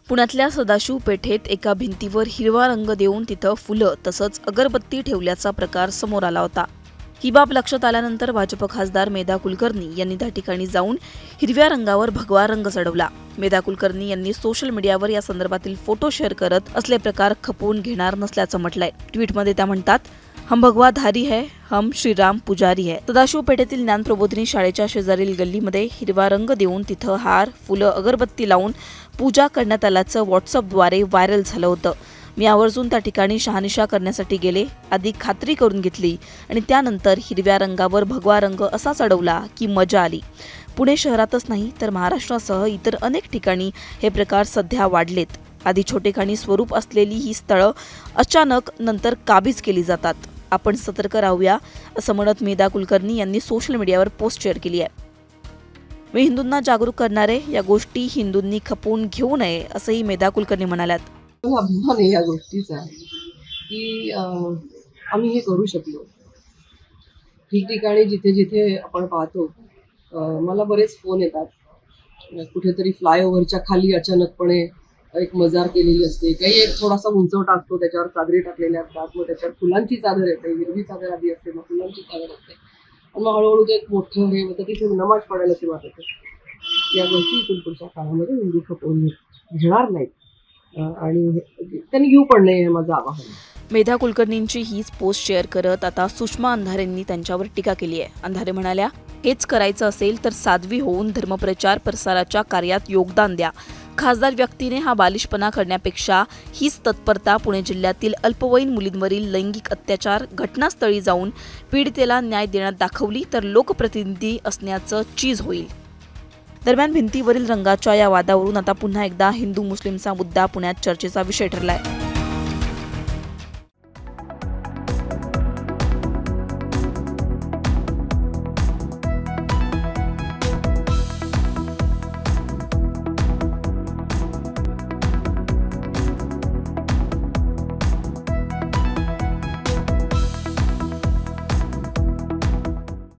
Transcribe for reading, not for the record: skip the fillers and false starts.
पुण्यातल्या सदाशिव पेठेत एका भिंतीवर हिरवा रंग देऊन तिथं फुलं तसंच अगरबत्ती ठेवल्याचा प्रकार समोर आला होता। ही बाब लक्षात आल्यानंतर भाजप खासदार मेधा कुलकर्णी यांनी त्या ठिकाणी जाऊन हिरव्या रंगावर भगवा रंग चढवला। मेधा कुलकर्णी यांनी सोशल मीडियावर या संदर्भातील फोटो शेअर करत असले प्रकार खपवून घेणार नसल्याचं म्हटलंय। ट्विटमध्ये त्या म्हणतात, हम भगवा धारी है, हम श्रीराम पुजारी है। सदाशिव पेठेतील ज्ञान प्रबोधिनी शाळेच्या शेजारील गल्लीमध्ये हिरवा रंग देऊन तिथं हार, फुलं, अगरबत्ती लावून पूजा करण्यात आल्याचं व्हॉट्सअपद्वारे व्हायरल झालं होतं। मी आवर्जून त्या ठिकाणी शहानिशा करण्यासाठी गेले, आधी खात्री करून घेतली आणि त्यानंतर हिरव्या रंगावर भगवा रंग असा चढवला की मजा आली। पुणे शहरातच नाही तर महाराष्ट्रासह इतर अनेक ठिकाणी हे प्रकार सध्या वाढलेत। आधी छोटेखानी स्वरूप असलेली ही स्थळं अचानक नंतर काबीज केली जातात। आपण सतर्क राहूया असं म्हणत मेधा कुलकर्णी यांनी सोशल मीडियावर पोस्ट शेअर केली आहे। मी हिंदूंना जागरूक करणारे या गोष्टी हिंदूंनी खपवून घेऊ नये असंही मेधा कुलकर्णी म्हणाल्यात। अभिमान आहे या गोष्टीचा की आम्ही हे करू शकलो। ठिकठिकाणी जिथे जिथे आपण पाहतो मला बरेच फोन येतात, कुठेतरी फ्लायओव्हरच्या खाली अचानकपणे एक मजार केलेली असते, काही एक थोडासा उंचवटा असतो, त्याच्यावर चादरी टाकलेल्या असतात, मग त्याच्यावर फुलांची चादर येते, हिरवी चादर आधी असते, मग फुलांची चादर असते, आणि मग हळूहळू ते एक मोठं हे होतं, तिथे नमाज पडायला सुरुवात होते। या गोष्टी इथून पुढच्या काळामध्ये हिंदू खपवून घेणार नाहीत आणि त्यांनी घेऊ पण नाही, हे माझं आवाहन। मेधा कुलकर्णींची हीच पोस्ट शेअर करत आता सुषमा अंधारेंनी त्यांच्यावर टीका केली आहे। अंधारे म्हणाल्या, हेच करायचं असेल तर साध्वी होऊन धर्मप्रचार प्रसाराच्या कार्यात योगदान द्या। खासदार व्यक्तीने हा बालिशपणा करण्यापेक्षा हीच तत्परता पुणे जिल्ह्यातील अल्पवयीन मुलींवरील लैंगिक अत्याचार घटनास्थळी जाऊन पीडितेला न्याय देण्यात दाखवली तर लोकप्रतिनिधी असण्याचं चीज होईल। दरम्यान भिंतीवरील रंगाच्या या वादावरून आता पुन्हा एकदा हिंदू मुस्लिमचा मुद्दा पुण्यात चर्चेचा विषय ठरलाय।